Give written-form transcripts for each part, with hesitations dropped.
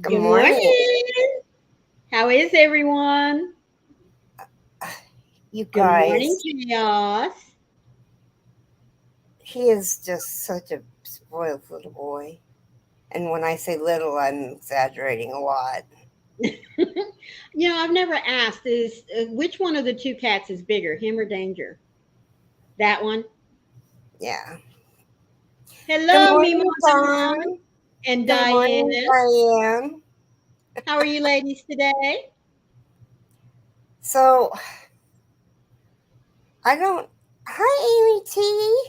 Good Good morning, morning. How is everyone? you Good morning, guys. Chaos. He is just such a spoiled little boy. And when I say little, I'm exaggerating a lot. I've never asked is which one of the two cats is bigger, him or Danger? That one. Yeah. Good Hello, Mima morning, on the line Dawn. and Good morning, Diane. Diane. How are you ladies today? So, I don't. Hi, Amy T.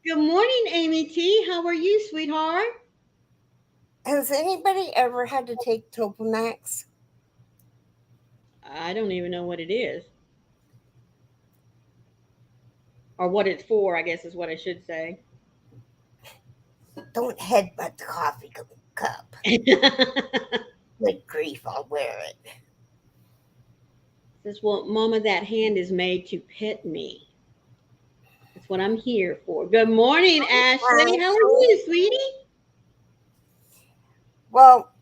Good morning, Amy T. How are you, sweetheart? Has anybody ever had to take Topamax? I don't even know what it is or what it's for, I guess is what I should say. Don't headbutt the coffee cup. Good grief, I'll wear it. Says, well, Mama, that hand is made to pet me. That's what I'm here for. Good morning, Ashley. How are Ashley. you, sweetie? Well,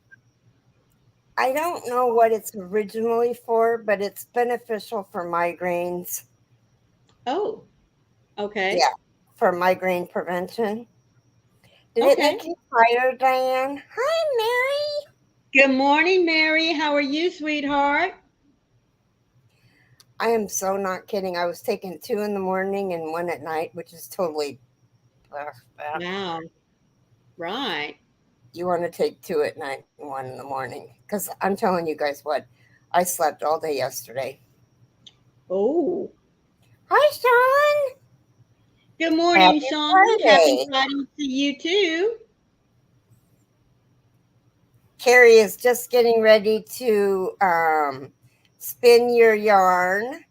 I don't know what it's originally for, but it's beneficial for migraines. Oh, okay. Yeah, for migraine prevention. Did it Okay. make you tired, Diane? Hi, Good morning, Mary. How are you, sweetheart? Mary. I am so not kidding. I was taking two in the morning and one at night, which is totally perfect. Wow. Right. You want to take two at night and one in the morning. Because I'm telling you guys what, I slept all day yesterday. Oh. Hi, Sean. Good morning, Happy Sean. Happy Friday. Friday to you too. Carrie is just getting ready to spin your yarn.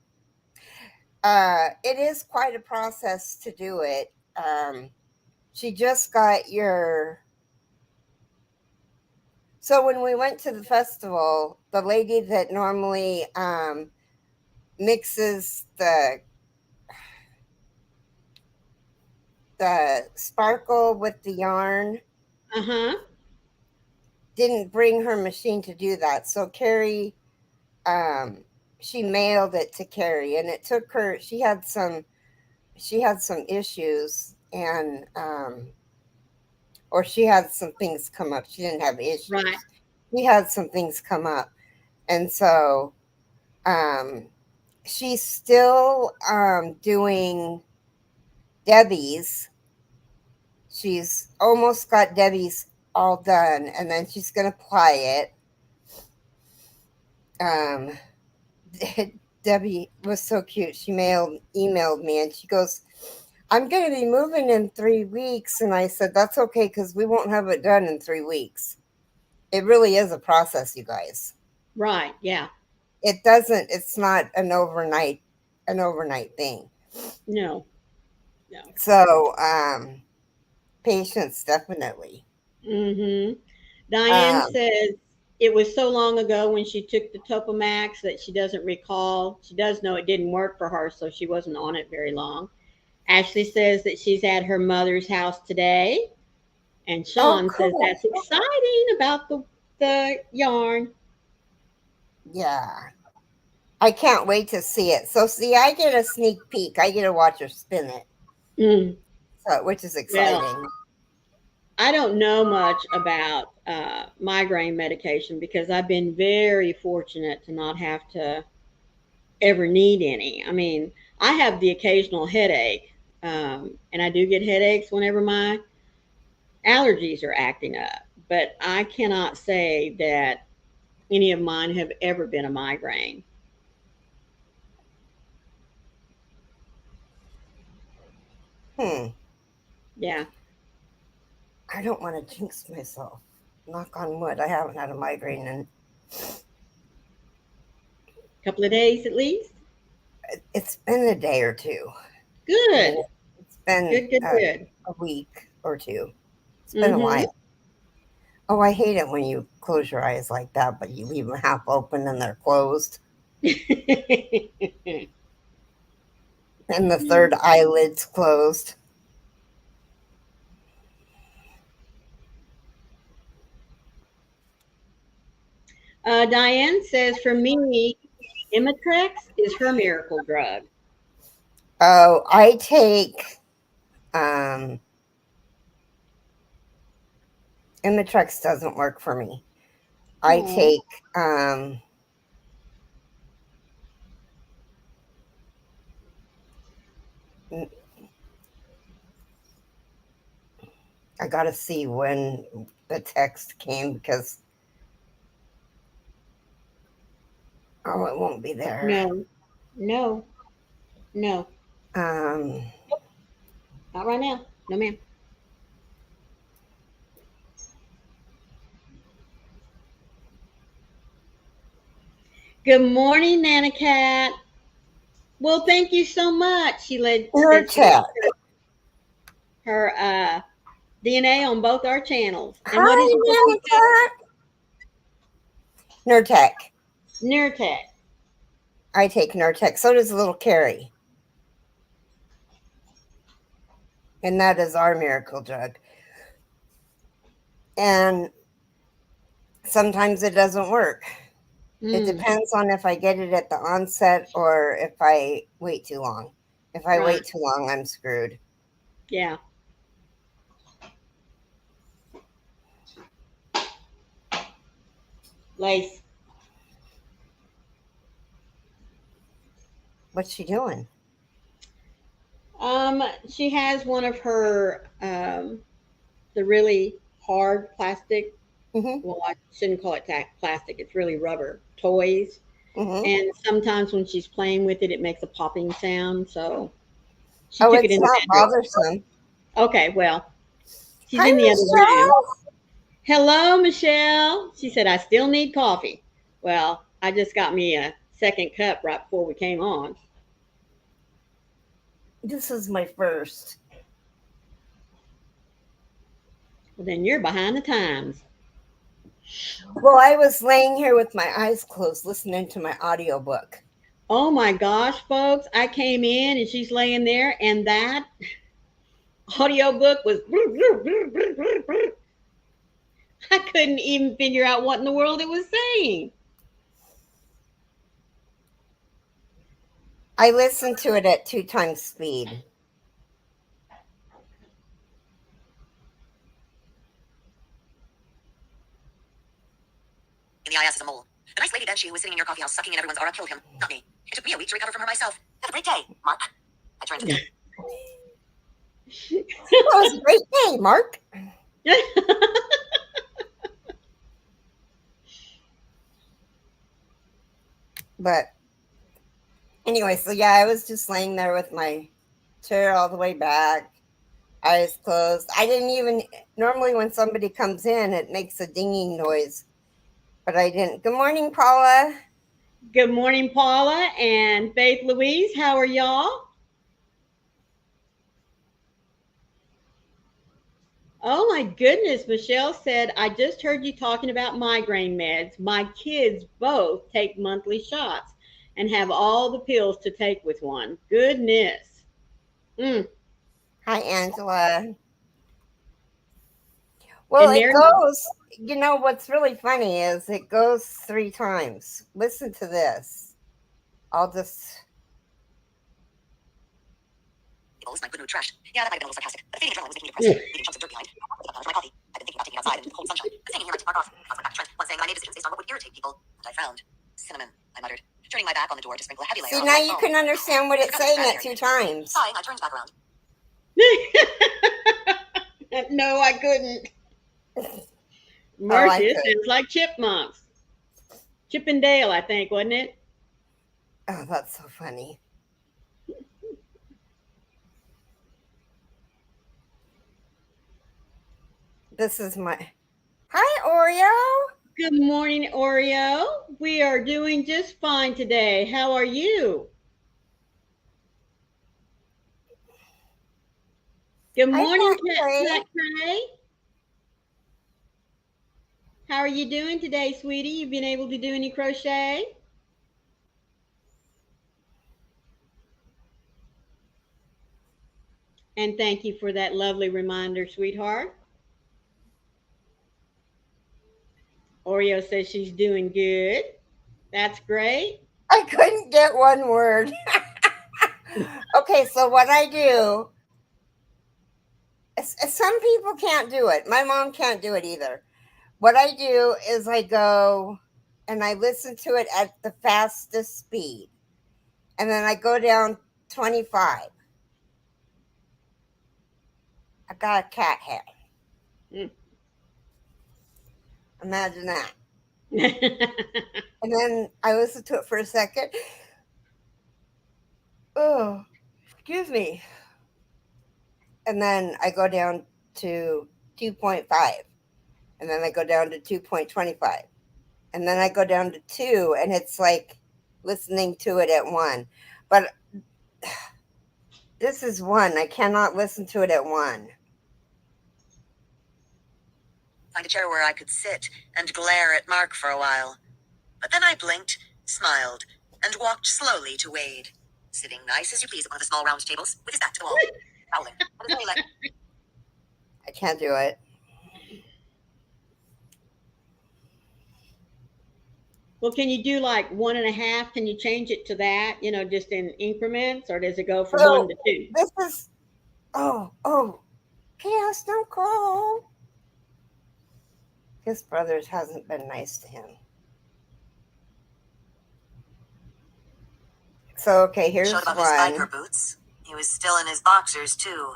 It is quite a process to do it. She just got your. So when we went to the festival, the lady that normally mixes the sparkle with the yarn Uh-huh. didn't bring her machine to do that. So Carrie, um, she mailed it to Carrie, and it took her. She had some issues, and or she had some things come up. She didn't have Right. issues. She had some things come up, and so um, she's still doing Debbie's. She's almost got Debbie's all done, and then she's gonna apply it. Um, Debbie was so cute. She emailed me, and she goes, "I'm going to be moving in 3 weeks," and I said, "That's okay because we won't have it done in 3 weeks." It really is a process, you guys. Right. Yeah. It doesn't. It's not an overnight thing. No. No. So, patience definitely. Mm-hmm. Diane Um, says it was so long ago when she took the Topamax that she doesn't recall. She does know it didn't work for her, so she wasn't on it very long. Ashley says that she's at her mother's house today. And oh, Sean says cool. that's exciting about the yarn. Yeah, I can't wait to see it. So, see, I get a sneak peek. I get to watch her spin it, Mm. so which is Well, exciting. I don't know much about migraine medication because I've been very fortunate to not have to ever need any. I mean, I have the occasional headache, and I do get headaches whenever my allergies are acting up. But I cannot say that any of mine have ever been a migraine. Hmm. Yeah, I don't want to jinx myself. Knock on wood. I haven't had a migraine in a couple of days at least. it's been a day or two. I mean, Good, it's been good, good, good. a week or two. It's been a Mm-hmm. while. Oh, I hate it when you close your eyes like that, but you leave them half open and they're closed, and the third eyelid's closed. Diane says, for me, Imitrex is her miracle drug. Oh, I take um Imitrex doesn't work for me. I Oh, take I gotta see when the text came because oh, it won't be there. no, no, no, Um, not right now. No, ma'am. Good morning, Nana Cat. Well, thank you so much. Said she Nurtec. left her DNA on both our channels. And what is Hi, it that you said? Monica. Nurtec. Nurtec. I take Nurtec. So does little Carrie, and that is our miracle drug. And sometimes it doesn't work. It Mm, depends on if I get it at the onset or if I wait too long. If I right. wait too long, I'm screwed. Yeah. Lace. What's she doing? She has one of her the really hard plastic. Mm-hmm. Well, I shouldn't call it plastic. It's really rubber toys. Mm-hmm. And sometimes when she's playing with it, it makes a popping sound. So she Oh, took it it's in the not bedroom. bothersome. Okay, well, she's Hi, in the other room. Michelle. Hello, Michelle. She said, I still need coffee. Well, I just got me a second cup right before we came on. This is my first. Well, then you're behind the times. Well, I was laying here with my eyes closed listening to my audiobook. Oh my gosh, folks. I came in and she's laying there, and that audiobook was. I couldn't even figure out what in the world it was saying. I listened to it at 2 times speed. In the IS is a mole. The nice lady Banshee who was sitting in your coffee house sucking in everyone's aura killed him, not me. It took me a week to recover from her myself. Have a great day, Mark. I turned to That was a great day, Mark. But anyway, so yeah, I was just laying there with my chair all the way back, eyes closed. I didn't even, normally when somebody comes in, it makes a dinging noise, but I didn't. Good morning, Paula. Good morning, Paula and Faith Louise. How are y'all? Oh my goodness, Michelle said, I just heard you talking about migraine meds. My kids both take monthly shots and have all the pills to take with one. Goodness. Mm. Hi, Angela. Well, And it they're goes, what's really funny is it goes 3 times. Listen to this. I'll just, It's my good mood trash. Yeah, that might have been a little sarcastic, but the feeling adrenaline was making me depressed. Leaving chunks of dirt behind. I put my coffee. I've been thinking about taking outside and the cold sunshine. Staying here might spark off. I went back to Trent, once saying that I made decisions based on what would irritate people, and I frowned. Cinnamon, I muttered, turning my back on the door to sprinkle a heavy layer see, on now my you foam. can understand what I it's forgot to saying bad at hair. 2 times. Sighing, I turned back around. no, I couldn't. Oh, I Mercy, it could. sounds like chipmunks. Chip and Dale, I think, wasn't it? Oh, that's so funny. This is my. Hi, Oreo. Good morning, Oreo. We are doing just fine today. How are you? Good Hi, morning, Pat Gray. Cat Cray. How are you doing today, sweetie? You been able to do any crochet? And thank you for that lovely reminder, sweetheart. Oreo says she's doing good. That's great. I couldn't get one word. Okay, so what I do, some people can't do it. My mom can't do it either. What I do is I go and I listen to it at the fastest speed. And then I go down 25. I got a cat head. Mm. Imagine that. And then I listen to it for a second. Oh, excuse me. And then I go down to 2.5. And then I go down to 2.25. And then I go down to 2. And it's like listening to it at 1. But this is 1. I cannot listen to it at 1. Find a chair where I could sit and glare at Mark for a while. But then I blinked, smiled, and walked slowly to Wade, sitting nice as you please at one of the small round tables with his back to the wall, growling. But his very leg- I can't do it. Well, can you do like 1.5? Can you change it to that, just in increments, or does it go from one So to two? this is, oh, Chaos, don't go. His brothers hasn't been nice to him. So, okay, here's Showed about his biker one. boots. He was still in his boxers, too.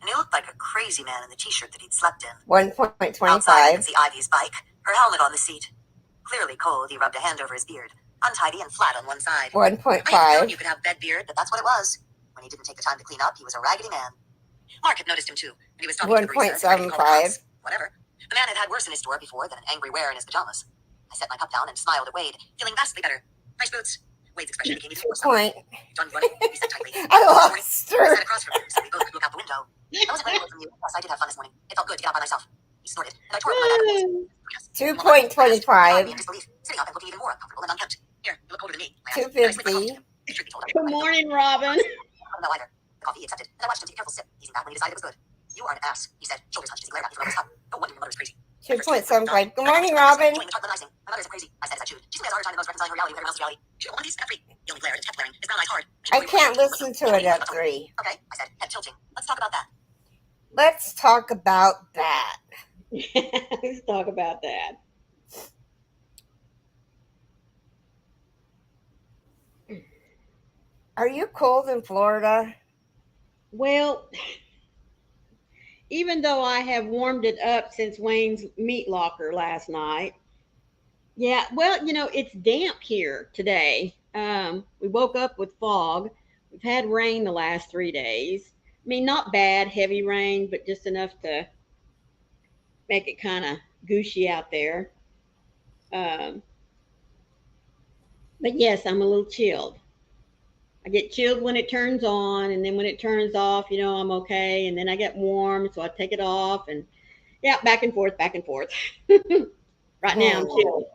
And he looked like a crazy man in the t-shirt that he'd slept in. Outside, I 1.25. could see Ivy's bike, her helmet on the seat. Clearly cold, he rubbed a hand over his beard, untidy and flat on one side. I had known 1.5. you could have bed beard, but that's what it was. When he didn't take the time to clean up, he was a raggedy man. Mark had noticed him too, and he was talking to the barista, ready to call the cops. 1.75. Whatever. The man had had worse in his store before than an angry wear in his pajamas. I set my cup down and smiled at Wade, feeling vastly better. Nice boots. Wade's expression became even 2 more sober. point. Done running, he said tightly. I This morning, lost I her. sat across from him, so we both could look out the window. I wasn't running away from you. Yes, I did have fun this morning. It felt good to get out by myself. He snorted, and I tore up my bag of boots. Between us. He behind me 2.25. in disbelief, sitting up and looking even more uncomfortable and unkempt. Here, you look older than me. I added, and I slipped my coffee to 250. him. He strictly told him. Good morning, Robin. I don't know either. The coffee he accepted, and I watched him take a careful sip, easing back when he decided it was good. You are an ass, he said, shoulders hunched as he glared at me from over his cup. No wonder your mother is crazy. 2.75. Good morning, Robin. Enjoying the tart my mother isn't crazy. I said as I chewed. She simply has a hard time in most reconciling her reality with everyone else's reality. She don't want these free. He only glared and kept glaring, his brown eyes hard. I can't listen to it at 3. Okay, I said, head tilting. Let's talk about that. Let's talk about that. Let's talk about that. Are you cold in Florida? Well, even though I have warmed it up since Wayne's meat locker last night, yeah, well, it's damp here today. We woke up with fog. We've had rain the last 3 days. I mean, not bad, heavy rain, but just enough to make it kind of gooshy out there. Um, but yes, I'm a little chilled. I get chilled when it turns on, and then when it turns off, I'm okay. And then I get warm, so I take it off, and yeah, back and forth, back and forth. Right now, I'm chilled.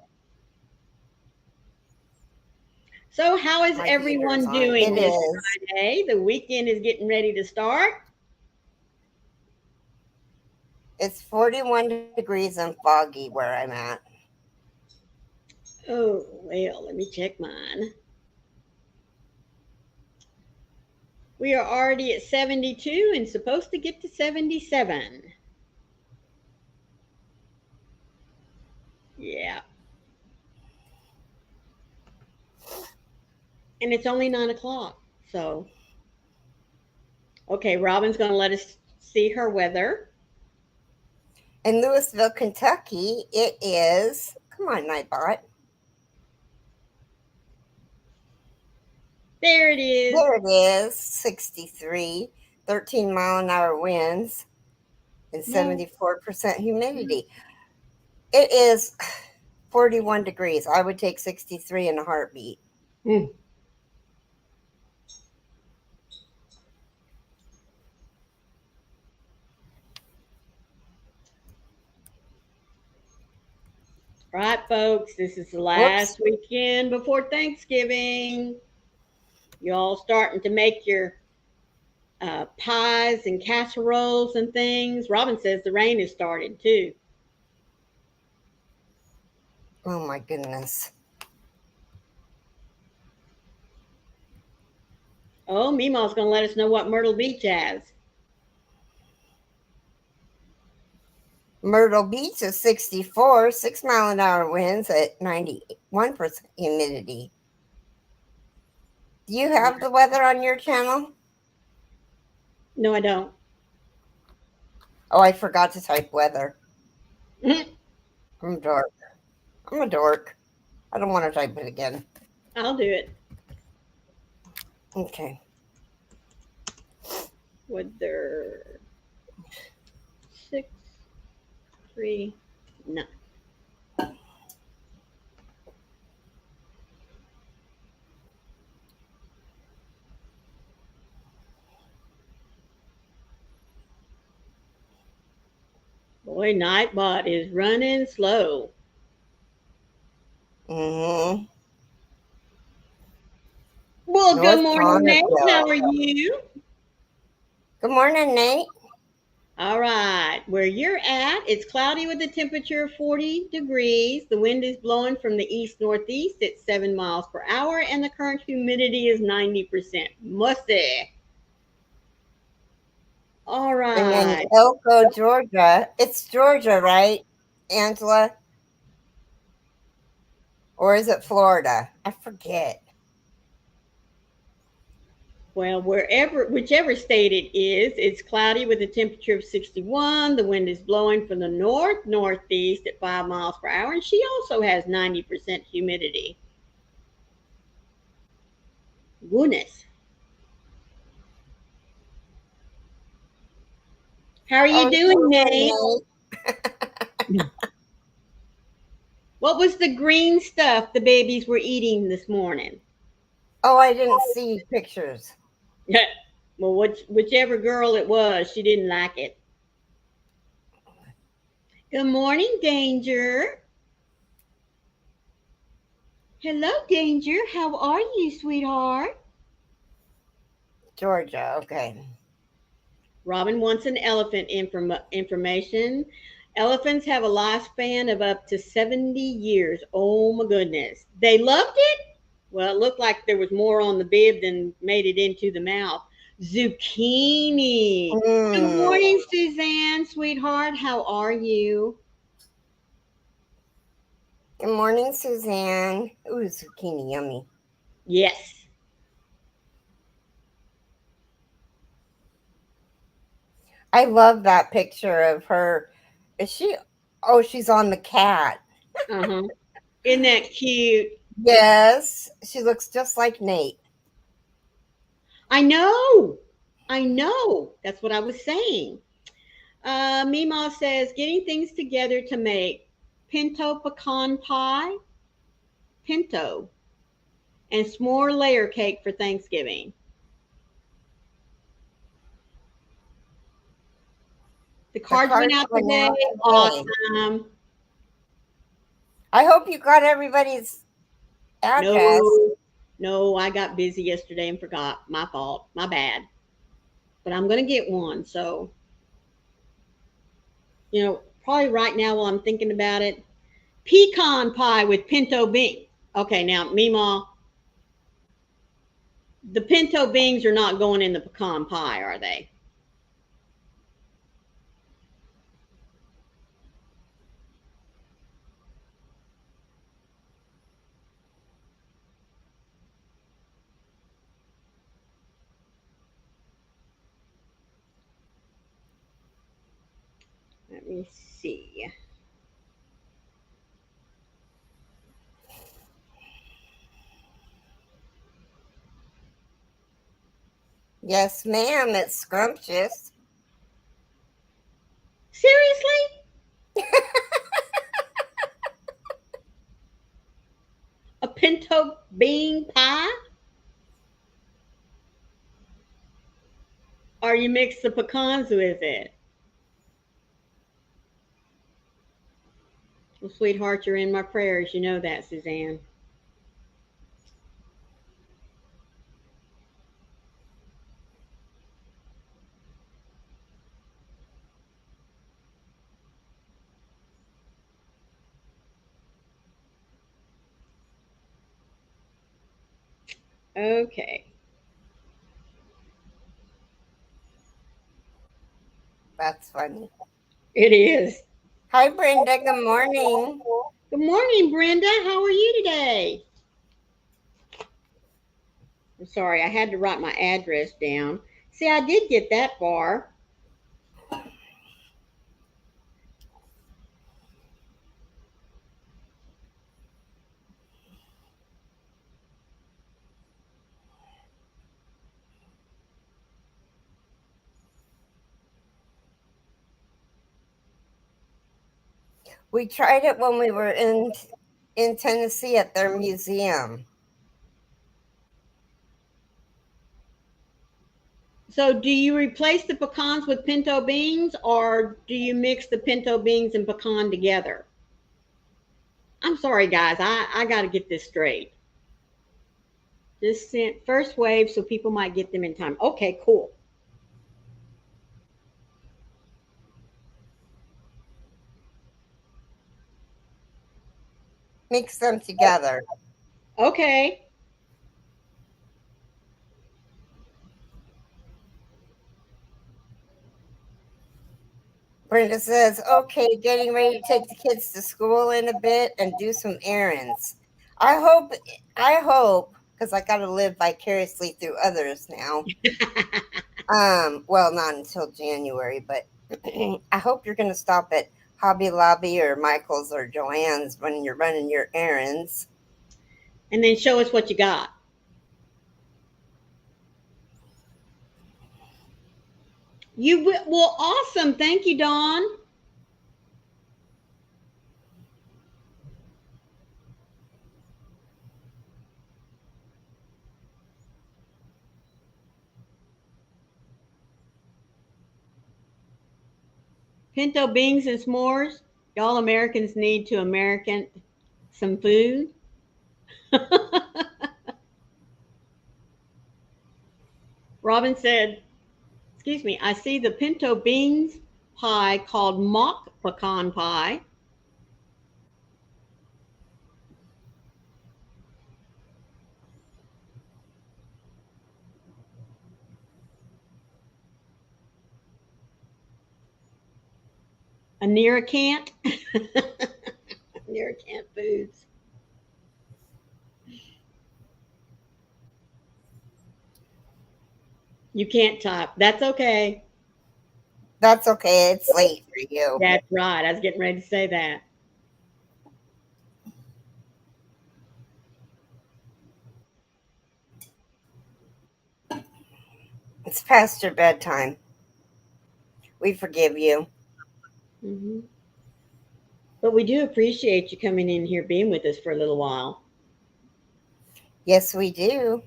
So, how is My everyone heater's on. doing It this is. Friday? The weekend is getting ready to start. It's 41 degrees and foggy where I'm at. Oh, well, let me check mine. We are already at 72 and supposed to get to 77. Yeah. And it's only 9 o'clock. So, okay, Robin's going to let us see her weather. In Louisville, Kentucky, it is. Come on, Nightbot. There it is. There it is. 63, 13-mile-an-hour winds, and 74% humidity. It is 41 degrees. I would take 63 in a heartbeat. Mm. Right, folks, this is the last weekend before Thanksgiving. You all starting to make your pies and casseroles and things. Robin says the rain has started too. Oh my goodness. Oh, Meemaw's going to let us know what Myrtle Beach has. Myrtle Beach is 64, 6 mile an hour winds at 91% humidity. Do you have the weather on your channel? No, I don't. Oh, I forgot to type weather. I'm a dork. I'm a dork. I don't want to type it again. I'll do it. Okay. Weather 639. Boy, Nightbot is running slow. Mm-hmm. Well, good North morning, Nate. How Bonneville. are you? Good morning, Nate. All right. Where you're at, it's cloudy with a temperature of 40 degrees. The wind is blowing from the east northeast at 7 miles per hour, and the current humidity is 90%. Musty. All And then right. Elko, Georgia. It's Georgia, right, Angela? Or is it Florida? I forget. Well, whichever state it is, it's cloudy with a temperature of 61. The wind is blowing from the north northeast at 5 miles per hour, and she also has 90% humidity. Goodness. How are you Oh, doing, Nate? Nate. What was the green stuff the babies were eating this morning? Oh, I didn't see pictures. Well, whichever girl it was, she didn't like it. Good morning, Danger. Hello, Danger. How are you, sweetheart? Georgia, okay. Robin wants an elephant information. Elephants have a lifespan of up to 70 years. Oh my goodness. They loved it? Well, it looked like there was more on the bib than made it into the mouth. Zucchini. Good Mm. morning, Suzanne, sweetheart. How are you? Good morning, Suzanne. Ooh, zucchini, yummy. Yes. I love that picture of her. Is she? Oh, she's on the cat. Uh-huh. Isn't that cute? Yes, she looks just like Nate. I know. I know. That's what I was saying. Mima says, getting things together to make pinto pecan pie, pinto, and s'more layer cake for Thanksgiving. The The cards went cards out went today. out today. Awesome. I hope you got everybody's address. No, no, I got busy yesterday and forgot. My fault. My bad. But I'm going to get one. So, probably right now while I'm thinking about it, pecan pie with pinto beans. Okay, now, Mima, the pinto beans are not going in the pecan pie, are they? Let me see. Yes, ma'am. It's scrumptious. Seriously? A pinto bean pie? Or you mix the pecans with it? Well, sweetheart, you're in my prayers. You know that, Suzanne. Okay. That's funny. It is. Hi, Brenda. Good morning. Good morning, Brenda. How are you today? I'm sorry, I had to write my address down. See, I did get that far. We tried it when we were in Tennessee at their museum. So, do you replace the pecans with pinto beans or do you mix the pinto beans and pecan together? I'm sorry, guys. I got to get this straight. Just sent first wave so people might get them in time. Okay, cool. Mix them together. Okay. Brenda says, okay, getting ready to take the kids to school in a bit and do some errands. I hope, because I got to live vicariously through others now. Well, not until January, but I hope you're going to stop at Hobby Lobby or Michael's or Joann's when you're running your errands. And then show us what you got. Well, awesome. Thank you, Dawn. Pinto beans and s'mores. Y'all Americans need to American some food. Robin said, excuse me, I see the pinto beans pie called mock pecan pie. A near a can't. Near a can't foods. You can't type. That's okay. That's okay. It's late for you. That's right. I was getting ready to say that. It's past your bedtime. We forgive you. Hmm. But we do appreciate you coming in here being with us for a little while. Yes, we do.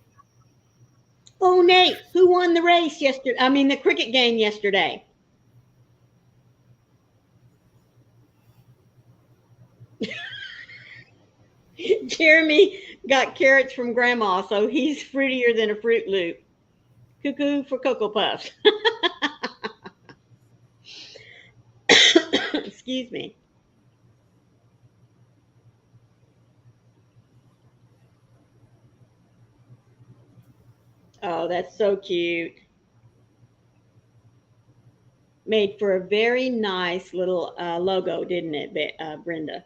Oh, Nate, who won the race yesterday? I mean, the cricket game yesterday. Jeremy got carrots from Grandma, so he's fruitier than a Fruit Loop. Cuckoo for Cocoa Puffs. Excuse me. Oh, that's so cute. Made for a very nice little logo, didn't it, Brenda?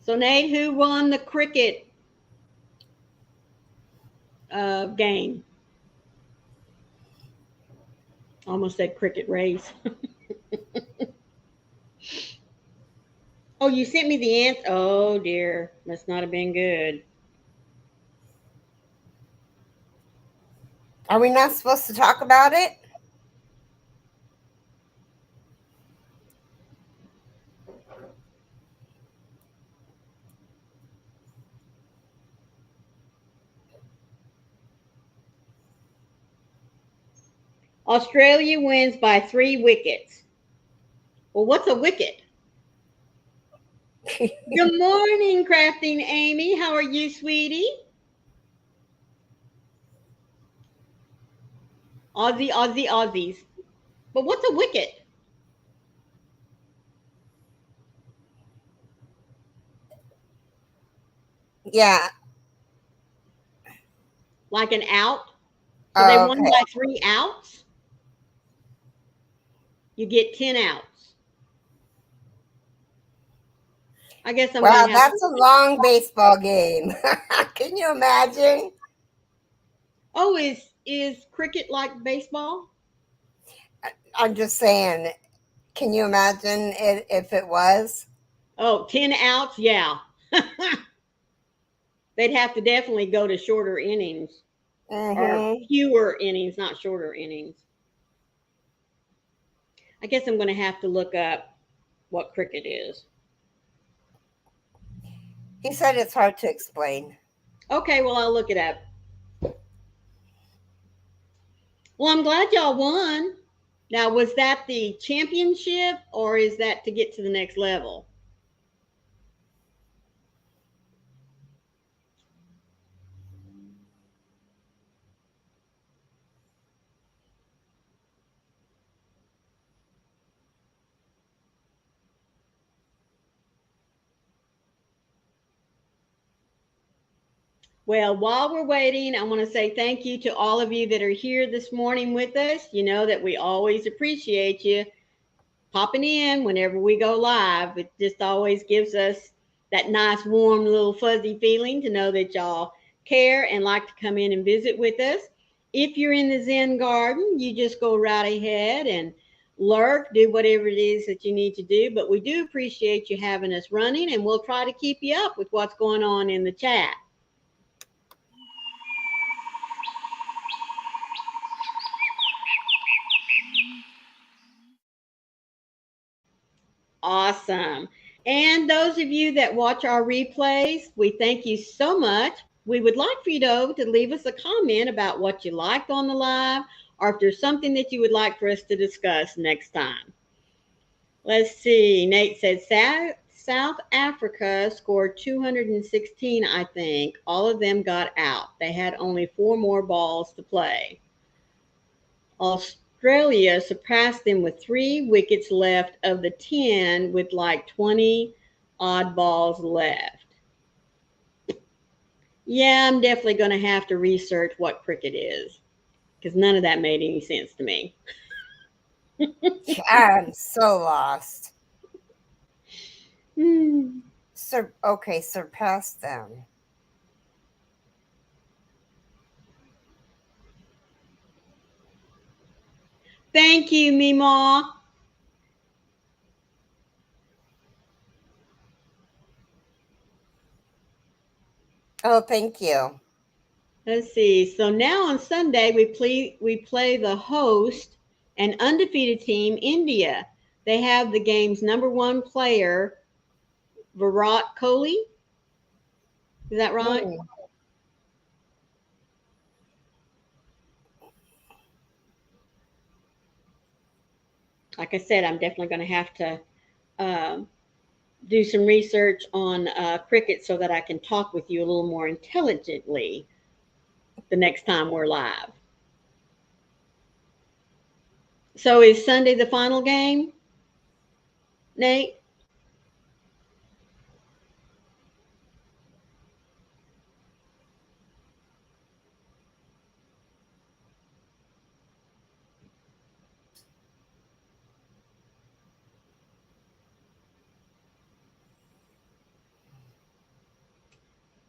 So, Nate, who won the cricket game? Almost said cricket race. Oh, you sent me the answer. Oh, dear. Must not have been good. Are we not supposed to talk about it? Australia wins by 3 wickets. Well, what's a wicket? Good morning, crafting Amy. How are you, sweetie? Aussie, Aussie, Aussies. But what's a wicket? Yeah. like an out. So they Oh, won okay. by 3 outs. You get 10 outs. I guess I'm Wow, going to have to. that's a long baseball game. Can you imagine? Oh, is cricket like baseball? I'm just saying, can you imagine it if it was? Oh, 10 outs? Yeah. They'd have to definitely go to shorter innings or Mm-hmm. fewer innings, not shorter innings. I guess I'm going to have to look up what cricket is. He said it's hard to explain. Okay, well, I'll look it up. Well, I'm glad y'all won. Now, was that the championship or is that to get to the next level? Well, while we're waiting, I want to say thank you to all of you that are here this morning with us. You know that we always appreciate you popping in whenever we go live. It just always gives us that nice, warm, little fuzzy feeling to know that y'all care and like to come in and visit with us. If you're in the Zen garden, you just go right ahead and lurk, do whatever it is that you need to do. But we do appreciate you having us running, and we'll try to keep you up with what's going on in the chat. Awesome. And those of you that watch our replays, we thank you so much. We would like for you to leave us a comment about what you liked on the live or if there's something that you would like for us to discuss next time. Let's see. Nate said South Africa scored 216, I think. All of them got out. They had only 4 more balls to play. Australia surpassed them with 3 wickets left of the 10 with like 20 odd balls left. Yeah, I'm definitely going to have to research what cricket is because none of that made any sense to me. I'm so lost. Hmm. Okay, surpass them. Thank you, Mima. Oh, thank you. Let's see. So now on Sunday we play the host and undefeated team, India. They have the game's #1 player, Virat Kohli. Is that right? Hmm. Like I said, I'm definitely going to have to um, do some research on cricket so that I can talk with you a little more intelligently the next time we're live. So is Sunday the final game, Nate?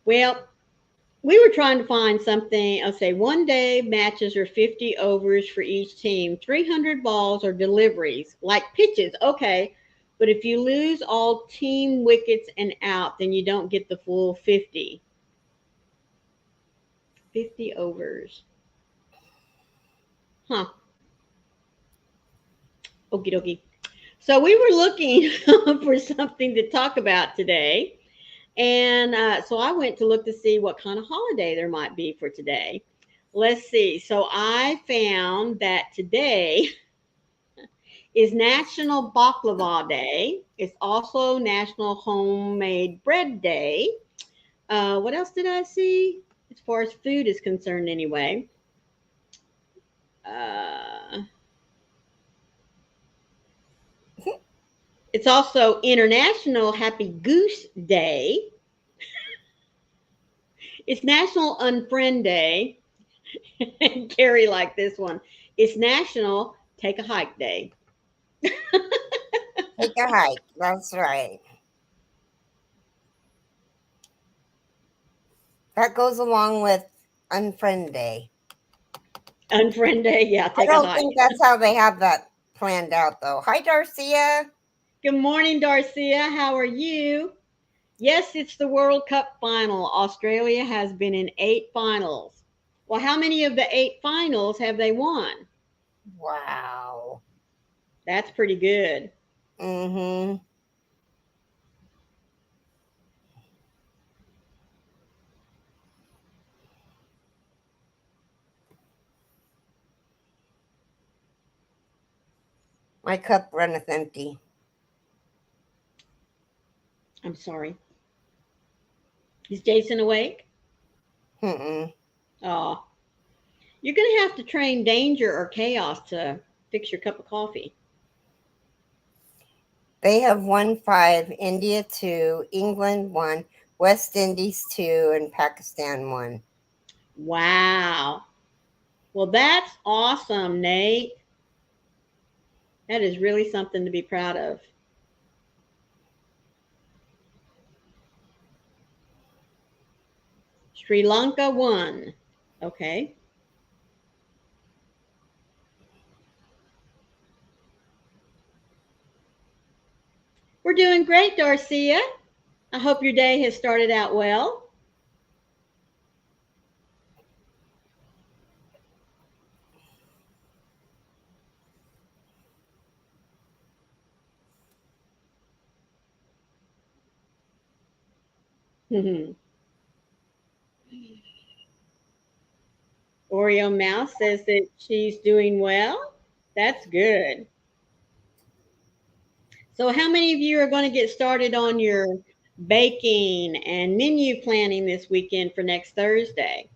Well, we were trying to find something. I'll say 1 day matches are 50 overs for each team, 300 balls or deliveries, like pitches. Okay. But if you lose all team wickets and out, then you don't get the full 50. 50 overs. Huh. Okie dokie. So we were looking for something to talk about today. And so I went to look to see what kind of holiday there might be for today. Let's see. So I found that today is National Baklava Day. It's also National Homemade Bread Day. What else did I see? As far as food is concerned, anyway. Uh, it's also International Happy Goose Day. It's National Unfriend Day. And Carrie like this one. It's National Take a Hike Day. Take a hike. That's right. That goes along with Unfriend Day. Unfriend Day, yeah, I take a don't hike. think that's how they have that planned out, though. Hi, Darcia. Good morning, Darcia. How are you? Yes, it's the World Cup final. Australia has been in 8 finals. Well, how many of the 8 finals have they won? Wow. That's pretty good. Mm-hmm. My cup runneth empty. I'm sorry. Is Jason awake? Mm-mm. Oh, you're going to have to train Danger or Chaos to fix your cup of coffee. They have won 5, India 2, England 1, West Indies 2, and Pakistan 1. Wow. Well, that's awesome, Nate. That is really something to be proud of. Sri Lanka won. Okay. We're doing great, Darcia. I hope your day has started out well. Oreo Mouse says that she's doing well. That's good. So, how many of you are going to get started on your baking and menu planning this weekend for next Thursday?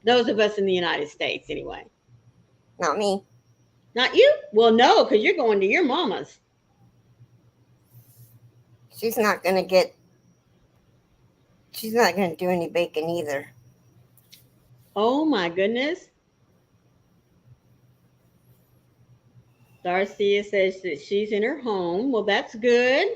Those of us in the United States, anyway. Not me. Not you? Well, no, because you're going to your mama's. She's not going to get. She's not going to do any baking either. Oh, my goodness. Darcia says that she's in her home. Well, that's good.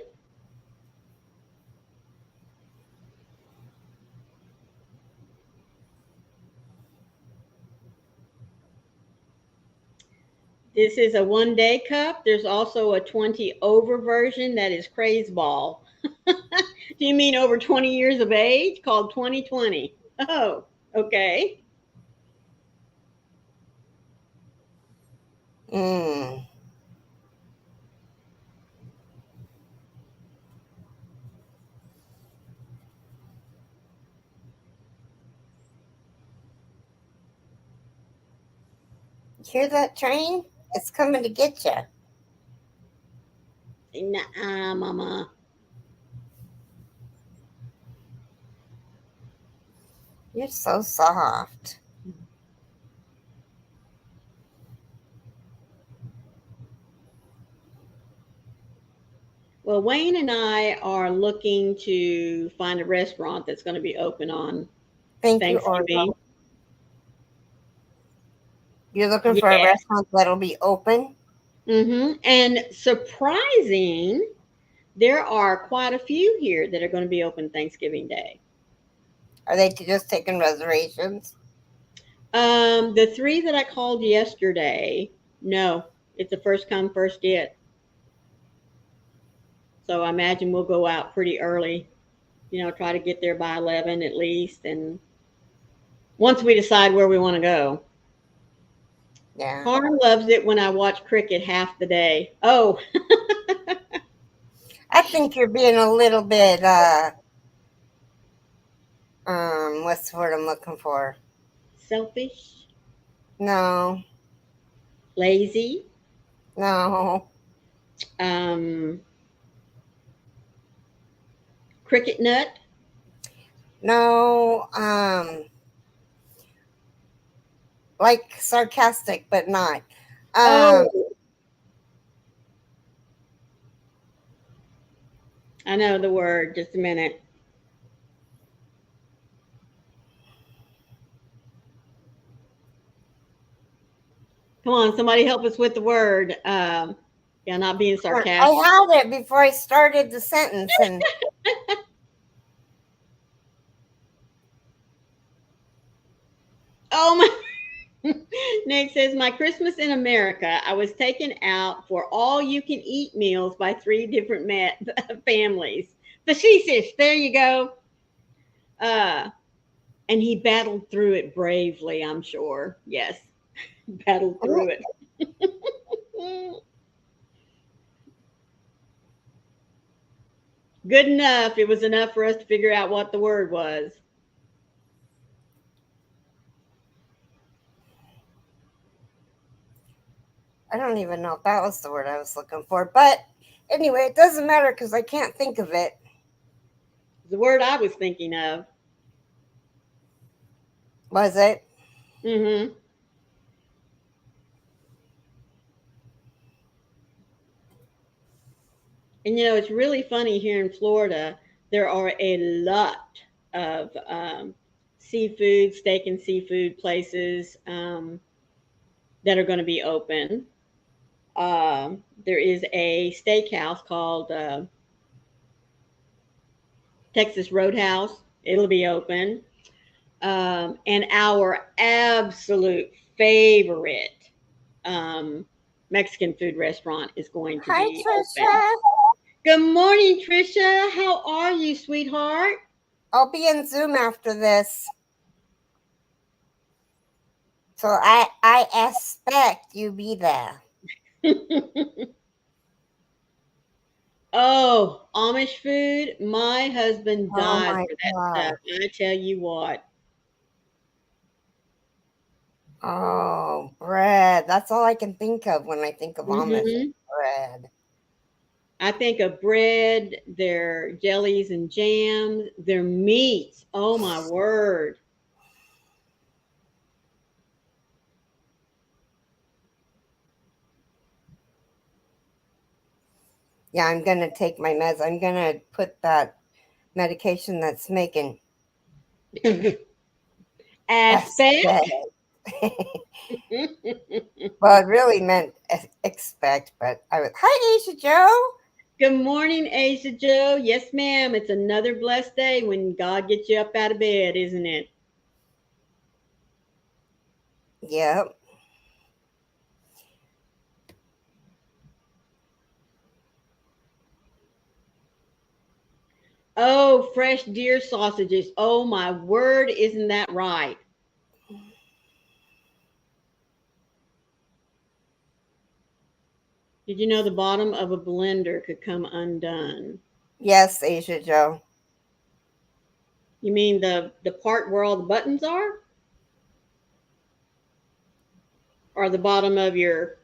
This is a 1 day cup. There's also a 20 over version that is Craze Ball. Do you mean over 20 years of age? Called 2020. Oh, okay. Mm. Hear that train? It's coming to get you. Nah, mama. You're so soft. Well, Wayne and I are looking to find a restaurant that's going to be open on Thank you, Thanksgiving. Oreo. You're looking for a Yeah. restaurant that'll be open? And surprising, there are quite a few here that are going to be open Thanksgiving Day. Are they just taking reservations? The 3 that I called yesterday, no, it's a first come, first get. So I imagine we'll go out pretty early, try to get there by 11 at least. And once we decide where we want to go. Yeah. Harm loves it when I watch cricket half the day. Oh, I think you're being a little bit, what's the word I'm looking for? selfish, No, lazy, no, um, cricket nut. no, like sarcastic, but not. Um, Oh, I know the word. Just a minute. Come on, somebody help us with the word. Yeah, not being I sarcastic. had it before I started the sentence, and Oh my. Nick says, my Christmas in America, I was taken out for all you can eat meals by three different families. Facetious, there you go. Uh, and he battled through it bravely, I'm sure. Yes, battled through it. Good enough. It was enough for us to figure out what the word was. I don't even know if that was the word I was looking for. But anyway, it doesn't matter because I can't think of it. The word I was thinking of. Was it? Mm-hmm. And it's really funny here in Florida. There are a lot of seafood, steak and seafood places that are going to be open. There is a steakhouse called Texas Roadhouse. It'll be open. And our absolute favorite Mexican food restaurant is going to Hi, be open. Trisha. Good morning, Trisha. How are you, sweetheart? I'll be in Zoom after this. So I expect you be there. Oh, Amish food. My husband Oh died my for that God. stuff. I tell you what. Oh, bread. That's all I can think of when I think of Amish Hmm bread. I think of bread, their jellies and jams, their meats. Oh my word. Yeah, I'm going to take my meds. I'm going to put that medication that's making Aspect. aspect. Well, it really meant expect, but I was, hi, Asia Joe. Good morning, Asia Joe. Yes, ma'am. It's another blessed day when God gets you up out of bed, isn't it? Yep. Oh, fresh deer sausages. Oh, my word. Isn't that right? Did you know the bottom of a blender could come undone? Yes, Asia Joe. You mean the part where all the buttons are? Or the bottom of your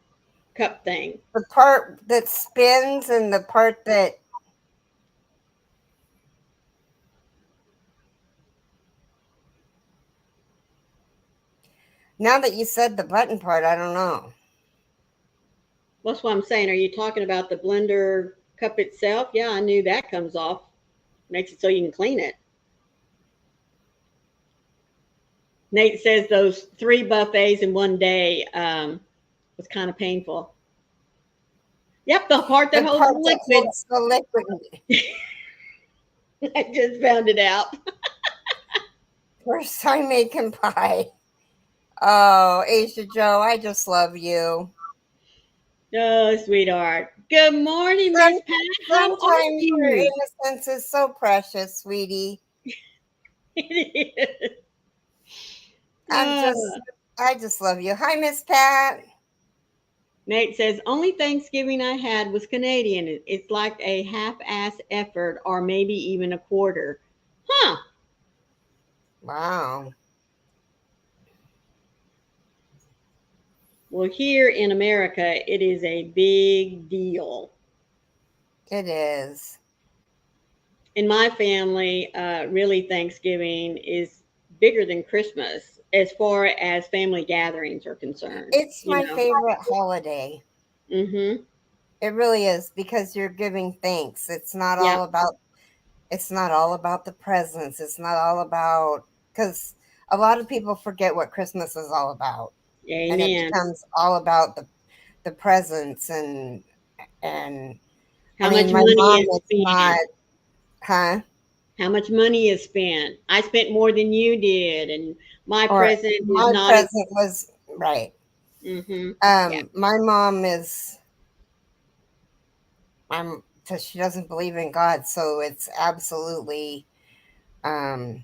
cup thing? The part that spins and the part that, now that you said the button part, I don't know. That's what I'm saying. Are you talking about the blender cup itself? Yeah, I knew that comes off. Makes it so you can clean it. Nate says those three buffets in one day was kind of painful. Yep, the part that The holds part the that liquid. holds the liquid. I just found it out. First time making pie. Oh, Asia Joe, I just love you. Oh, sweetheart. Good morning, Some, Miss Pat. How are sometimes your you? innocence is so precious, sweetie. It is. I'm just, I just love you. Hi, Miss Pat. Nate says, only Thanksgiving I had was Canadian. It's like a half ass effort or maybe even a quarter. Huh. Wow, Well, here in America, it is a big deal. it is. In my family, really, Thanksgiving is bigger than Christmas as far as family gatherings are concerned. It's my favorite holiday. Mm-hmm. It really is because you're giving thanks. Yep. It's not all about the presents. It's not all about, because a lot of people forget what Christmas is all about. and it Amen. becomes all about the presents. And I How mean, much my money mom is is not, spent? huh? How much money is spent? I spent more than you did, and my Or present is my not. present was right. Mm-hmm. Yeah. My mom is, so she doesn't believe in God, so it's absolutely, um,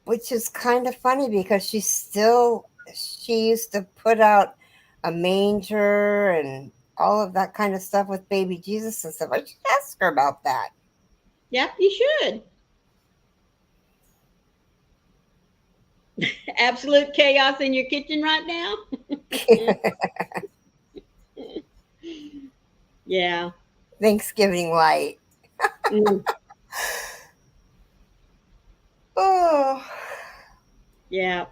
which is kind of funny because she used to put out a manger and all of that kind of stuff with baby Jesus and stuff. I should ask her about that. Yep, you should. Absolute chaos in your kitchen right now. Yeah. Thanksgiving light. Mm, Oh, yeah.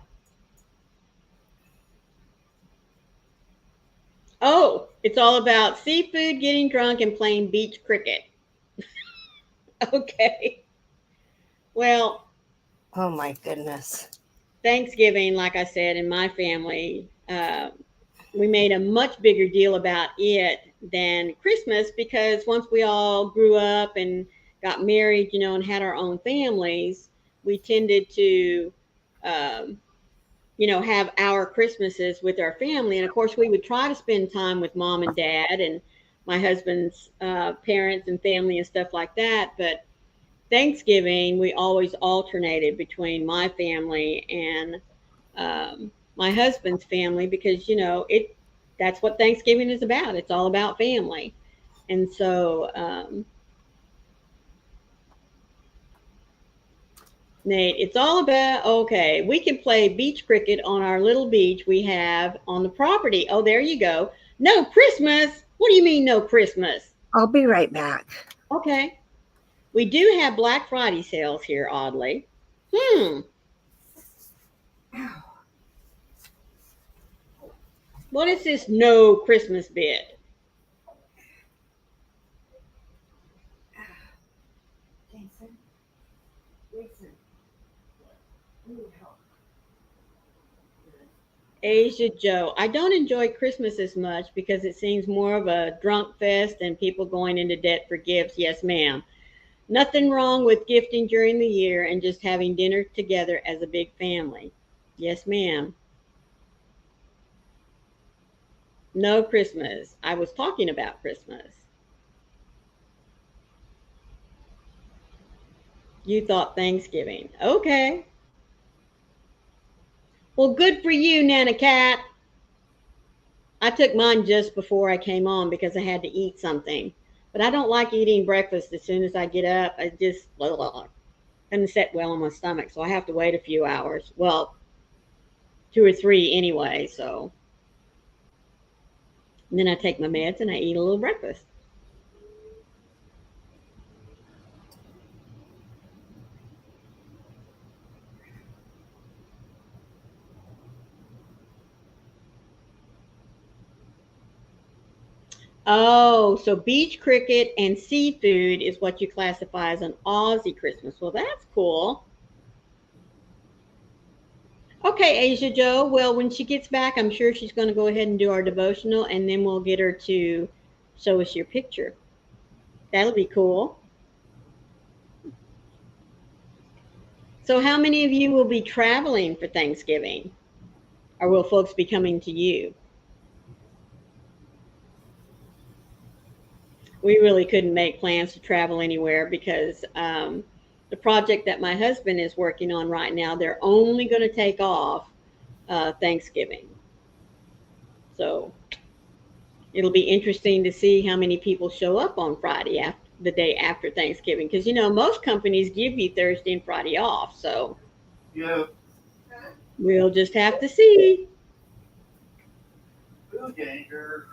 Oh, it's all about seafood, getting drunk, and playing beach cricket. Okay. Well, oh my goodness. Thanksgiving, like I said, in my family, we made a much bigger deal about it than Christmas because once we all grew up and got married, and had our own families, we tended to, um, have our Christmases with our family. And of course, we would try to spend time with mom and dad and my husband's parents and family and stuff like that. But Thanksgiving, we always alternated between my family and my husband's family because that's what Thanksgiving is about. It's all about family, and so Nate, it's all about okay. We can play beach cricket on our little beach we have on the property. Oh, there you go. No Christmas. What do you mean no Christmas? I'll be right back. Okay, we do have Black Friday sales here. Oddly, hmm. What is this no Christmas bit? Jason, listen. Asia Joe. I don't enjoy Christmas as much because it seems more of a drunk fest and people going into debt for gifts. Yes, ma'am. Nothing wrong with gifting during the year and just having dinner together as a big family. Yes, ma'am. No Christmas. I was talking about Christmas. You thought Thanksgiving. Okay. Well, good for you, Nana Cat. I took mine just before I came on because I had to eat something. But I don't like eating breakfast as soon as I get up. I just blah, blah, blah. Doesn't sit well on my stomach, so I have to wait a few hours. Well, 2 or 3 anyway. So and then I take my meds and I eat a little breakfast. Oh, so beach cricket and seafood is what you classify as an Aussie Christmas. Well, that's cool. Okay, Asia Joe. Well, when she gets back, I'm sure she's going to go ahead and do our devotional, and then we'll get her to show us your picture. That'll be cool. So, how many of you will be traveling for Thanksgiving? Or will folks be coming to you? We really couldn't make plans to travel anywhere because the project that my husband is working on right now, they're only going to take off Thanksgiving. So it'll be interesting to see how many people show up on Friday after the day after Thanksgiving because most companies give you Thursday and Friday off. So Yeah. we'll just have to see. Food danger.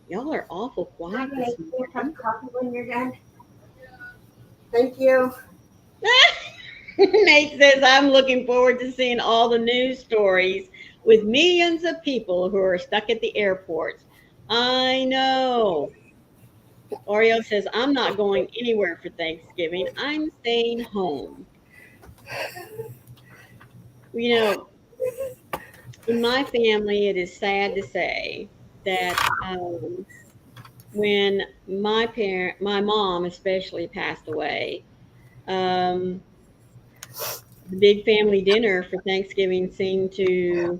Y'all are awful quiet I'm gonna this make you a cup morning. of coffee when you're done. Thank you. Nate says, I'm looking forward to seeing all the news stories with millions of people who are stuck at the airports. I know. Oreo says, I'm not going anywhere for Thanksgiving. I'm staying home. You know, in my family, it is sad to say that when my mom especially passed away, um, the big family dinner for Thanksgiving seemed to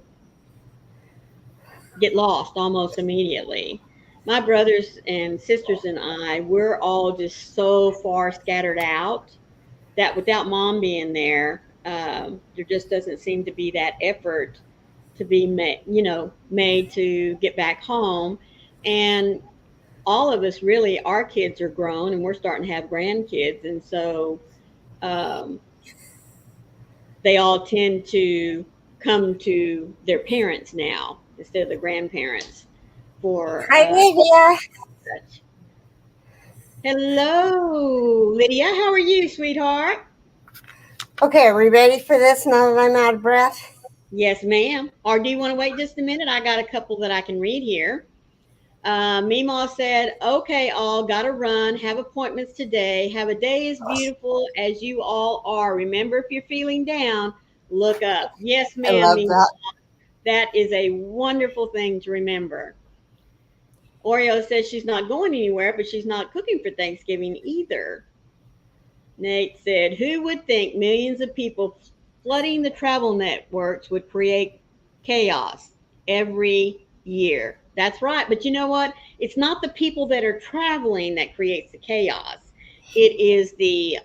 get lost almost immediately. My brothers and sisters and I, we're all just so far scattered out that without mom being there, there just doesn't seem to be that effort to be made to get back home. And all of us really, our kids are grown and we're starting to have grandkids. And so um, they all tend to come to their parents now instead of the grandparents for Hi, Lydia. such. Hello, Lydia. How are you, sweetheart? Okay, are we ready for this now that I'm out of breath? Yes, ma'am. Or do you want to wait just a minute? I got a couple that I can read here. Meemaw said, okay, all gotta run, have appointments today. Have a day as beautiful as you all are. Remember, if you're feeling down, look up. Yes, I ma'am, love Meemaw. that. That is a wonderful thing to remember. Oreo says she's not going anywhere, but she's not cooking for Thanksgiving either. Nate said, who would think millions of people flooding the travel networks would create chaos every year? That's right. But you know what? It's not the people that are traveling that creates the chaos, it is the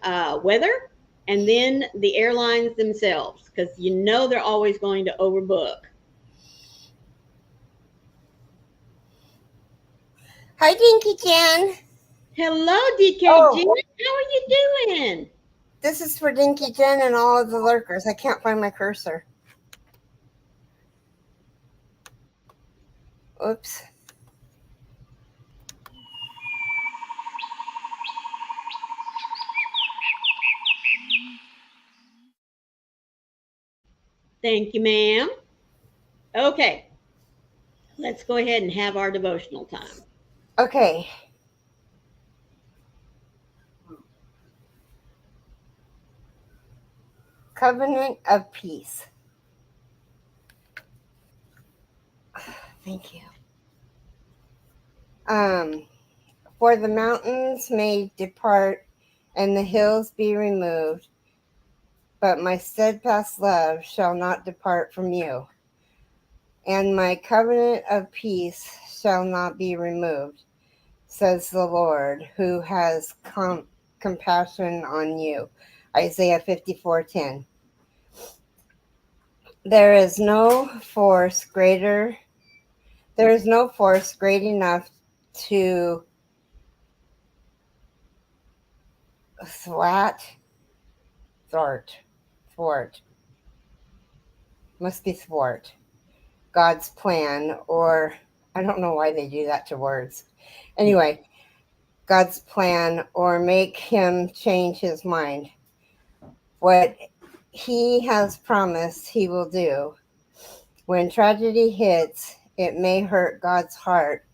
weather and then the airlines themselves, because you know they're always going to overbook. Hi, Dinky Jen. Hello, DKG. Oh, How are you doing? this is for Dinky Jen and all of the lurkers. I can't find my cursor. Oops. Thank you, ma'am. Okay, let's go ahead and have our devotional time. Okay. Covenant of Peace. Thank you. Um, for the mountains may depart and the hills be removed, but my steadfast love shall not depart from you, and my covenant of peace shall not be removed, says the Lord, who has compassion on you. Isaiah 54:10. There is no force greater. There is no force great enough to thwart, thwart, thwart, must be thwart God's plan, or I don't know why they do that to words. Anyway, God's plan, or make him change his mind. What he has promised he will do. When tragedy hits, it may hurt God's heart,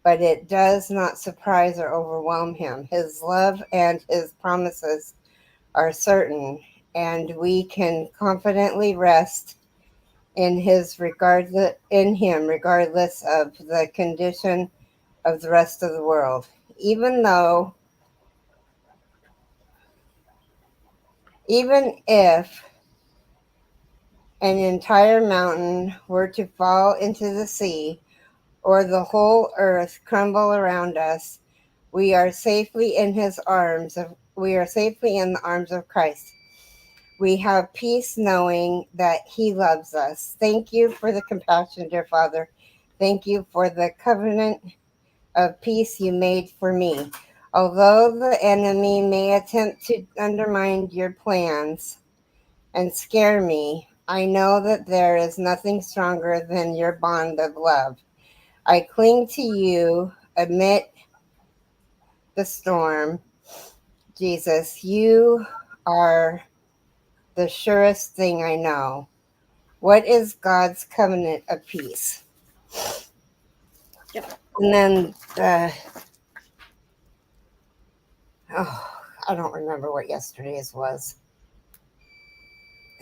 but it does not surprise or overwhelm him. His love and his promises are certain, and we can confidently rest in him regardless of the condition of the rest of the world. Even if an entire mountain were to fall into the sea or the whole earth crumble around us, we are safely in the arms of Christ. We have peace knowing that he loves us. Thank you for the compassion, dear Father. Thank you for the covenant of peace you made for me. Although the enemy may attempt to undermine your plans and scare me, I know that there is nothing stronger than your bond of love. I cling to you amid the storm. Jesus, you are the surest thing I know. What is God's covenant of peace? Yep. And then oh, I don't remember what yesterday's was.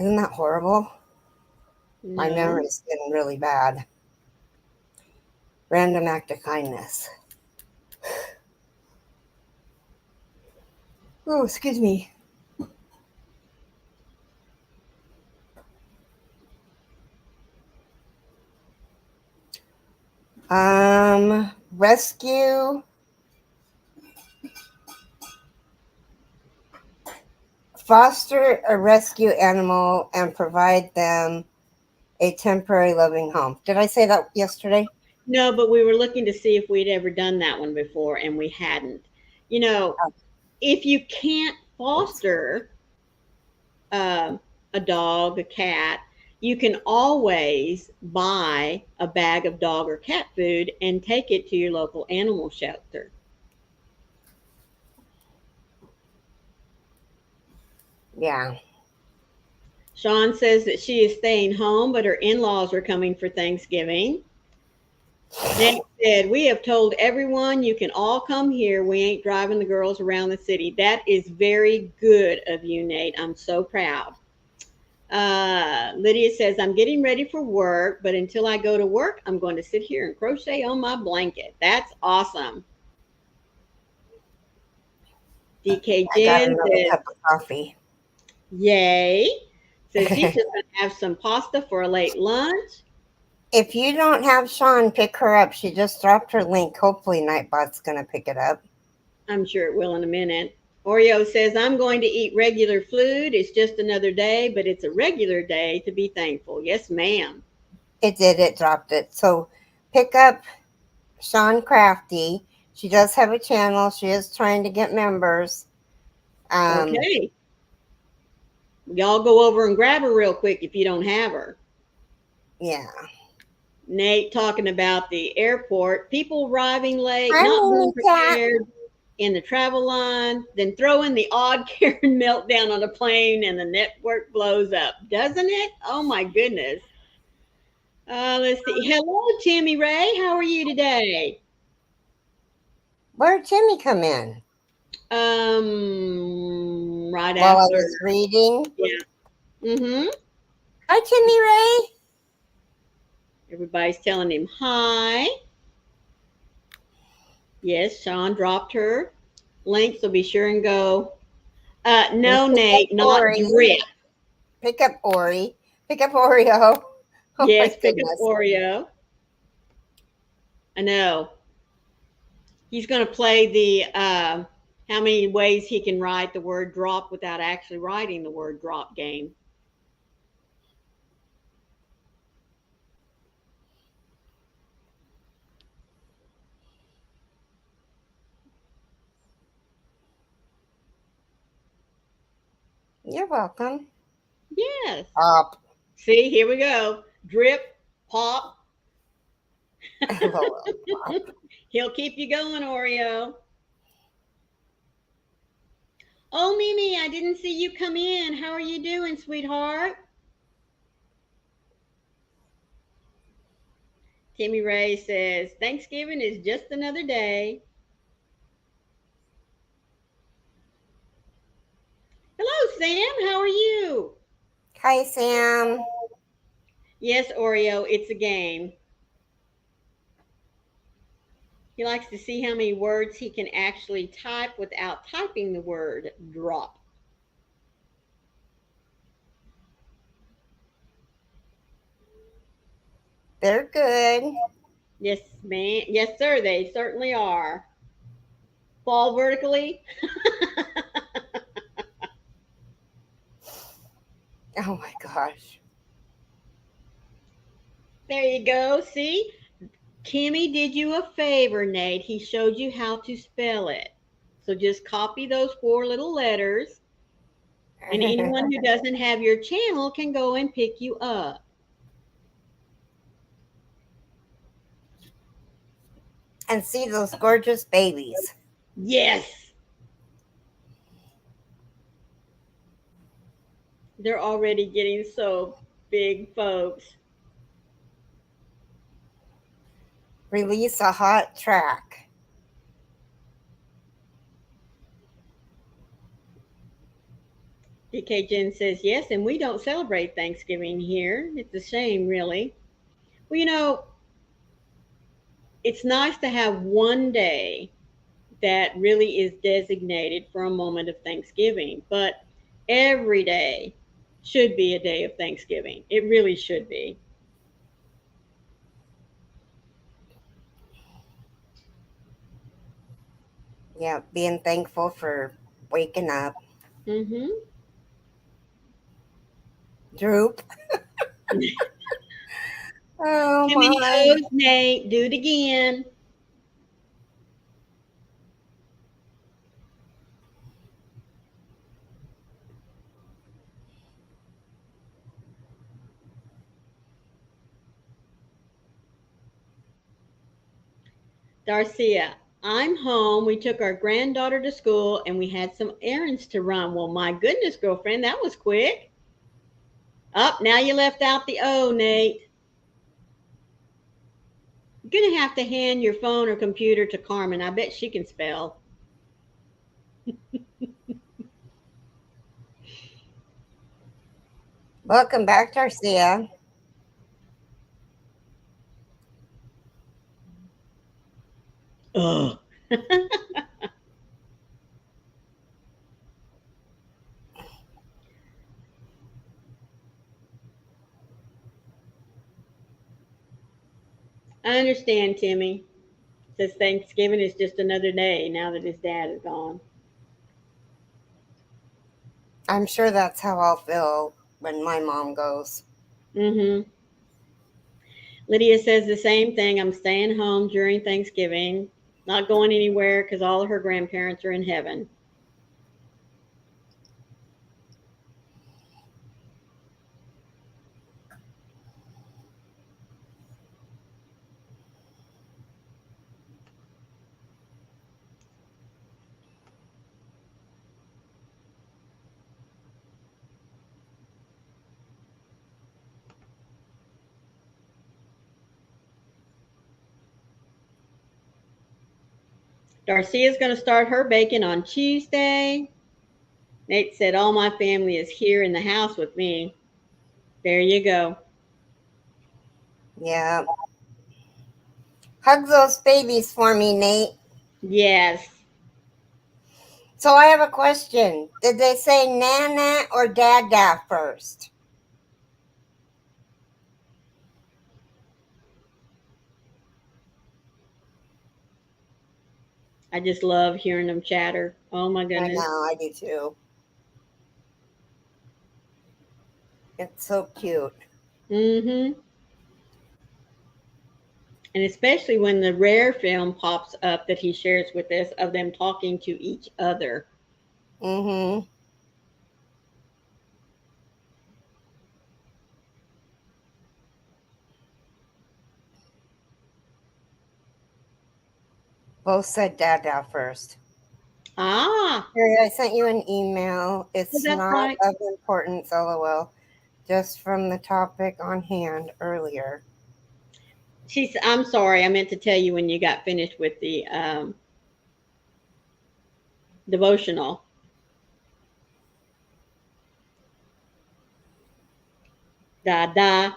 Isn't that horrible? My No. memory's getting really bad. Random act of kindness. Oh, excuse me. Rescue, foster a rescue animal and provide them a temporary loving home. Did I say that yesterday? No, but we were looking to see if we'd ever done that one before, and we hadn't. You know, Oh, if you can't oops. foster uh, a dog, a cat, you can always buy a bag of dog or cat food and take it to your local animal shelter. Yeah. Sean says that she is staying home, but her in laws are coming for Thanksgiving. Nate said, "We have told everyone you can all come here. We ain't driving the girls around the city." That is very good of you, Nate. I'm so proud. Lydia says, "I'm getting ready for work, but until I go to work, I'm going to sit here and crochet on my blanket." That's awesome. DK I got Jen another says, cup of coffee. "Yay." Says she's just going to have some pasta for a late lunch. If you don't have Sean pick her up, she just dropped her link. Hopefully, Nightbot's going to pick it up. I'm sure it will in a minute. Oreo says, "I'm going to eat regular food. It's just another day, but it's a regular day to be thankful." Yes, ma'am. It did. It dropped it. So pick up Sean Crafty. She does have a channel. She is trying to get members. Um, Okay. Y'all go over and grab her real quick if you don't have her. yeah. Nate talking about the airport, people arriving late, Hi, not being Mimi Cat. prepared in the travel line, then throw in the odd Karen meltdown on a plane and the network blows up. Doesn't it? Oh my goodness. Let's see. Hello, Tammy Ray. How are you today? Where'd Timmy come in? Right While I after. was reading. Yeah. Mm-hmm. Hi, Timmy Ray. Everybody's telling him hi. Yes, Sean dropped her link, so be sure and go. And No, pick up Nate, not Ori. drip. Pick up Ori. Pick up Oreo. Oh my Yes, pick up goodness. Oreo. I know. He's going to play the how many ways he can write the word drop without actually writing the word drop game. You're welcome. Yes. Up. See, here we go. Drip, pop. LOL. He'll keep you going, Oreo. Oh, Mimi, I didn't see you come in. How are you doing, sweetheart? Timmy Ray says, Thanksgiving is just another day. Hello, Sam. How are you? Hi, Sam. Yes, Oreo, it's a game. He likes to see how many words he can actually type without typing the word drop. They're good. Yes, man. Yes, sir. They certainly are. Fall vertically. Oh my gosh. There you go. See? Kimmy did you a favor, Nate. He showed you how to spell it. So just copy those four little letters, and anyone who doesn't have your channel can go and pick you up. And see those gorgeous babies. Yes. They're already getting so big, folks. Release a hot track. DK Jen says, yes, and we don't celebrate Thanksgiving here. It's a shame, really. Well, it's nice to have one day that really is designated for a moment of Thanksgiving, but every day should be a day of Thanksgiving. It really should be. Yeah, being thankful for waking up. Mm-hmm. Droop. Oh Too many my. O's, Nate. Do it again. Darcia, I'm home. We took our granddaughter to school and we had some errands to run. Well, my goodness, girlfriend, that was quick. Up, now you left out the O, Nate. You're going to have to hand your phone or computer to Carmen. I bet she can spell. Welcome back, Darcia. Ugh. I understand, Timmy. Says Thanksgiving is just another day now that his dad is gone. I'm sure that's how I'll feel when my mom goes. Mm-hmm. Lydia says the same thing. I'm staying home during Thanksgiving, not going anywhere because all of her grandparents are in heaven. Darcy is going to start her baking on Tuesday. Nate said, all my family is here in the house with me. There you go. Yeah. Hug those babies for me, Nate. Yes. So I have a question. Did they say Nana or Dada first? I just love hearing them chatter. Oh my I goodness. know, I do too. It's so cute. Mm-hmm. And especially when the rare film pops up that he shares with us of them talking to each other. Mm-hmm. Both said Dada first. Ah, Harry, I sent you an email. well, It's that's not right. of importance, lol. Just from the topic on hand earlier. I'm sorry. I meant to tell you when you got finished with the devotional. Da da.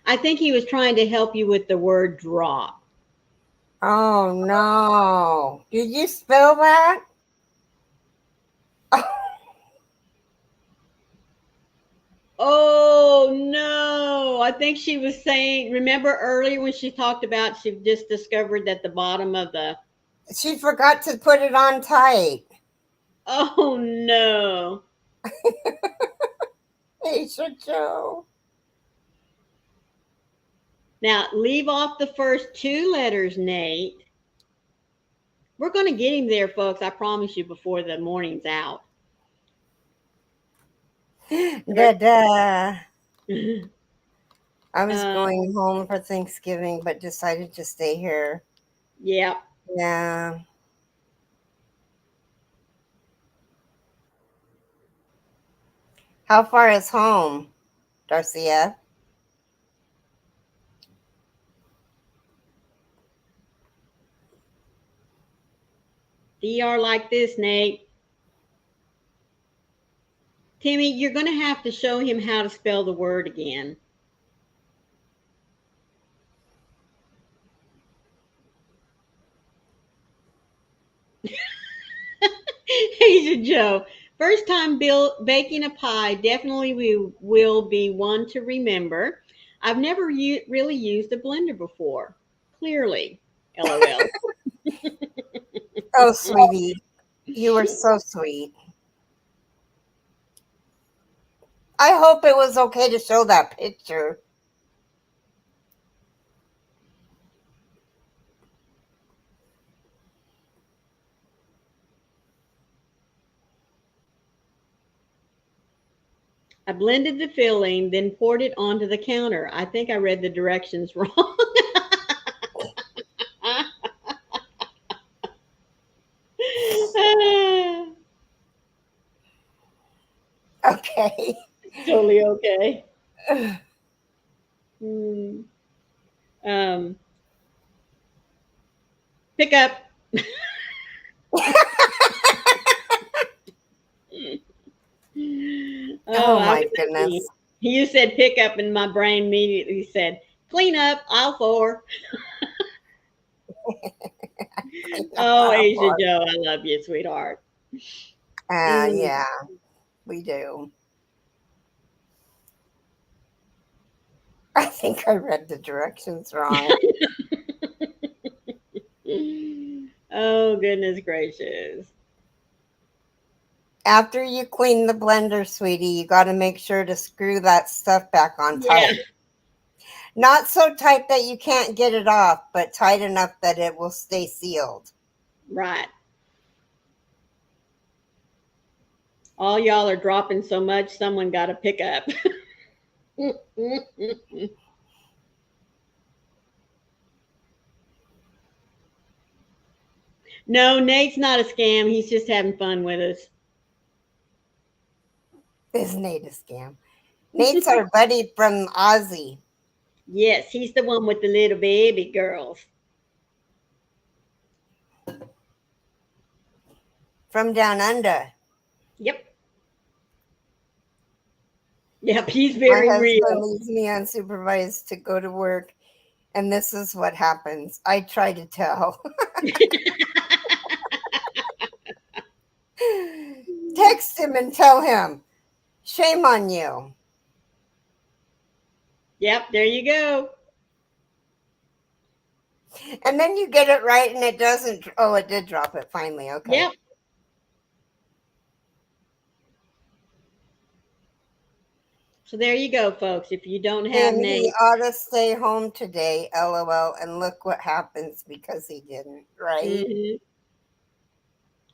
I think he was trying to help you with the word drop. Oh no. Did you spell that? Oh no. I think she was saying, remember earlier when she talked about she just discovered that the bottom of the, She forgot to put it on tight. oh no. Aisha Joe. Now leave off the first two letters, Nate. We're going to get him there, folks. I promise you before the morning's out. Dada. um, I was going home for Thanksgiving, but decided to stay here. yeah. Yeah. How far is home, Darcia? DR like this, Nate. Timmy, you're going to have to show him how to spell the word again. Asia Joe. First time baking a pie definitely will be one to remember. I've never really used a blender before. Clearly. LOL. Oh, sweetie, you were so sweet. I hope it was okay to show that picture. I blended the filling, then poured it onto the counter. I think I read the directions wrong. Okay. Totally okay. Hmm. Um, pick up. Oh, Oh I my was thinking, goodness. you said pick up, and my brain immediately said clean up, aisle four. Oh, Asia Joe, I love you, sweetheart. Mm. Yeah, we do. I think I read the directions wrong. Oh, goodness gracious. After you clean the blender, sweetie, you got to make sure to screw that stuff back on Yeah, tight. Not so tight that you can't get it off, but tight enough that it will stay sealed. right. All y'all are dropping so much, someone got to pick up. No, Nate's not a scam. He's just having fun with us. Is Nate a scam? Nate's our buddy from Aussie, Yes, he's the one with the little baby girls. from down under. Yep. Yep, he's My very husband real. leaves me unsupervised to go to work, and this is what happens. I try to tell. Text him and tell him, shame on you. Yep, there you go. And then you get it right and it doesn't. Oh, it did drop it finally. Okay. Yep. So there you go, folks. If you don't have And he Nate, ought to stay home today, lol. And look what happens because he didn't, right? hmm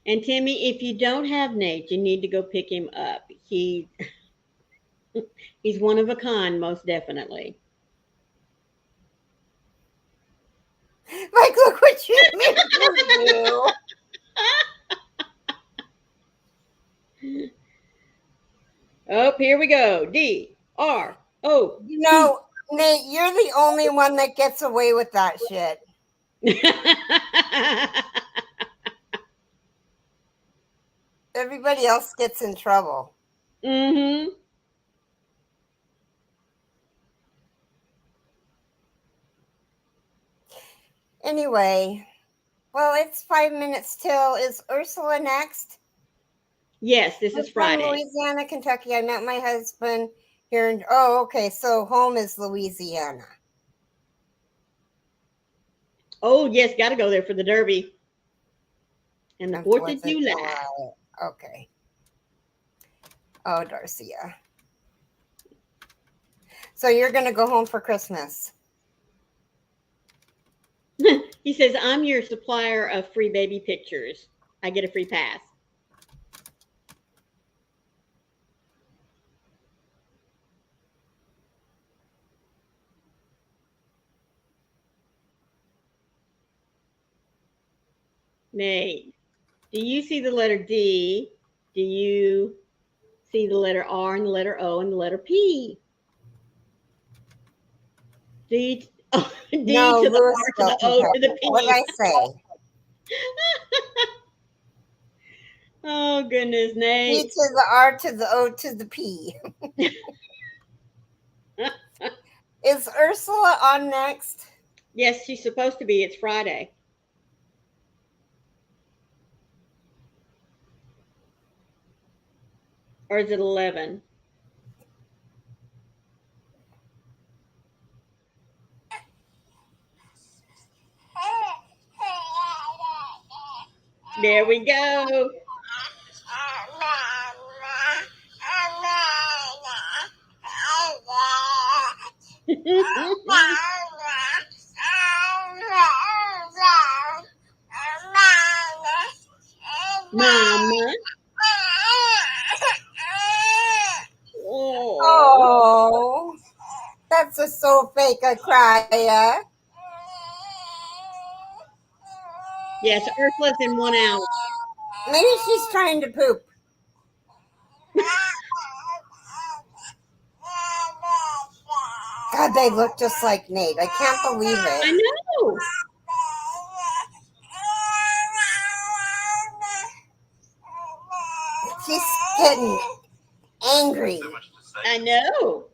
and Timmy, if you don't have Nate, you need to go pick him up. He's one of a kind, most definitely. Like, look what you made me do. Oh, here we go. DROP. You know, Nate, you're the only one that gets away with that shit. Everybody else gets in trouble. hmm Anyway, well, it's 5 minutes till. Is Ursula next? Yes, this I'm is from Friday. Louisiana, Kentucky. I met my husband here in. Oh, okay. So home is Louisiana. Oh, yes, got to go there for the Derby and the And 4th of 4th of July. July. Okay. Oh, Darcia. So you're going to go home for Christmas. He says, I'm your supplier of free baby pictures. I get a free pass. Nate, do you see the letter D? Do you See the letter R and the letter O and the letter P. D, oh, D No, to the R to Louisville, the O to Kentucky. the What did I P. say? Oh, goodness, P Nate. to the R to the O to the P. Is Ursula on next? Yes, she's supposed to be. It's Friday. Or is it 11? There we go. Mama. Oh. Oh, that's a so fake a cry. Yes, Ursula's in 1 hour. Maybe she's trying to poop. God, they look just like Nate. I can't believe I it. know. She's getting angry. I know.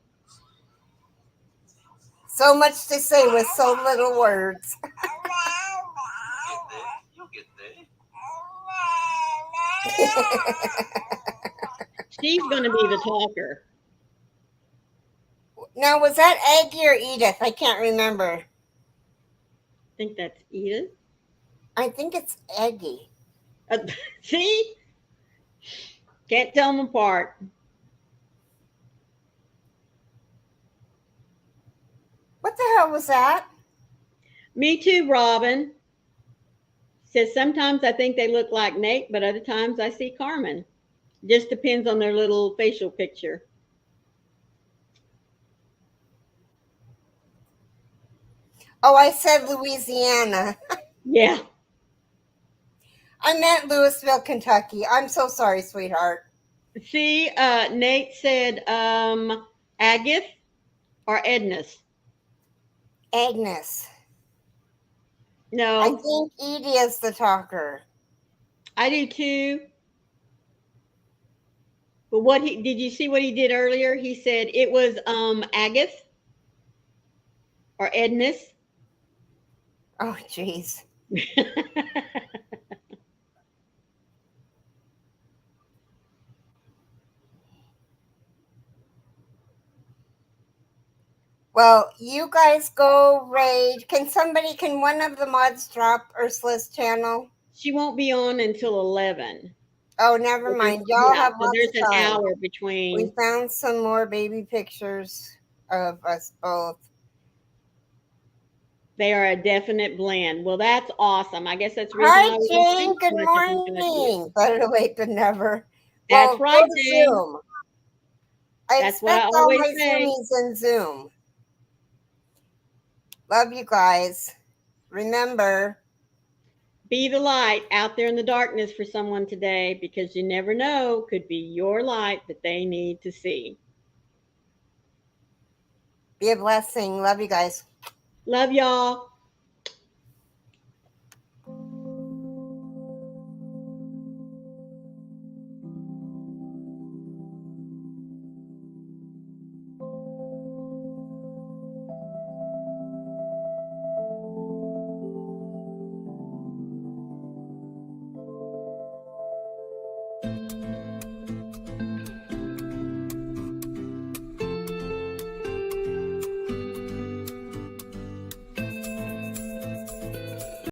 So much to say with so little words. She's going to be the talker. Now, was that Aggie or Edith? I can't remember. I think that's Edith. I think it's Aggie. See? Can't tell them apart. What the hell was that? Me too, Robin. Says sometimes I think they look like Nate, but other times I see Carmen. Just depends on their little facial picture. Oh, I said Louisiana. Yeah. I meant Louisville, Kentucky. I'm so sorry, sweetheart. See, Nate said Agith or Edness. Agnes. I No, think Edie is the talker. I do too. But what he did you see what he did earlier? He said it was Agath or Edness. Oh, jeez. Well, you guys go raid. Can one of the mods drop Ursula's channel? She won't be on until 11. Oh, never So mind. Y'all have so lots there's of an time. hour We between. found some more baby pictures of us both. They are a definite blend. Well, that's awesome. I guess that's the reason Hi, why we don't see Jane. so Good much of Kentucky. morning. Better late than never. That's Well, go right, to Jane. Zoom. I That's what I expect all always my say. Zoomies in Zoom. Love you guys. Remember, Be the light out there in the darkness for someone today because you never know, could be your light that they need to see. be a blessing. Love you guys. Love y'all.